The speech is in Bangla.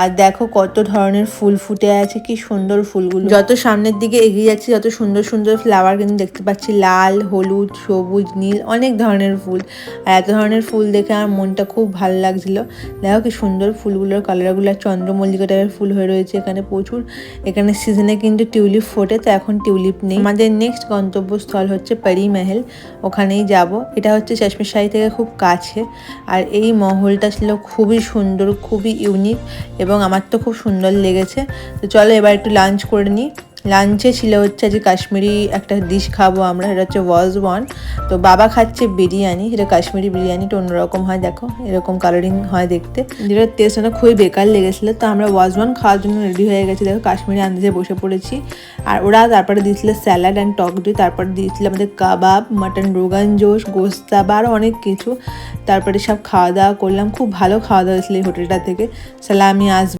আর দেখো কত ধরনের ফুল ফুটে আছে, কি সুন্দর ফুলগুলো। যত সামনের দিকে এগিয়ে যাচ্ছি তত সুন্দর সুন্দর ফ্লাওয়ার কিন্তু দেখতে পাচ্ছি, লাল, হলুদ, সবুজ, নীল, অনেক ধরনের ফুল। আর এত ধরনের ফুল দেখে আমার মনটা খুব ভালো লাগছিল। দেখো কি সুন্দর ফুলগুলোর কালারগুলো, চন্দ্রমল্লিকা টাইপের ফুল হয়ে রয়েছে এখানে প্রচুর। এখানে সিজনে কিন্তু টিউলিপ ফোটে, তো এখন টিউলিপ নেই। আমাদের নেক্সট গন্তব্যস্থল হচ্ছে পরি মহল, ওখানেই যাব। এটা হচ্ছে চশমের শাড়ি থেকে খুব কাছে। আর এই মহলটা ছিল খুবই সুন্দর, খুবই ইউনিক এবং আমার তো খুব সুন্দর লেগেছে। তো চলো এবার একটু লাঞ্চ করে নিই। লাঞ্চে ছিল হচ্ছে যে কাশ্মীরি একটা ডিশ খাবো আমরা, এটা হচ্ছে ওয়াজওয়ান। তো বাবা খাচ্ছে বিরিয়ানি, সেটা কাশ্মীরি বিরিয়ানিটা অন্যরকম হয়, দেখো এরকম কালারিং হয় দেখতে, যেটা টেস্ট না খুবই বেকার লেগেছিলো। তো আমরা ওয়াজওয়ান খাওয়ার জন্য রেডি হয়ে গেছি, দেখো কাশ্মীরি আন্দাজে বসে পড়েছি। আর ওরা তারপরে দিয়েছিল স্যালাড অ্যান্ড টক দই, তারপরে দিয়েছিল আমাদের কাবাব, মাটন রোগান জোশ, গোস্তাবা, আরও অনেক কিছু। তারপরে সব খাওয়া দাওয়া করলাম, খুব ভালো খাওয়া দাওয়া হয়েছিল এই হোটেলটা থেকে। সালামি আজ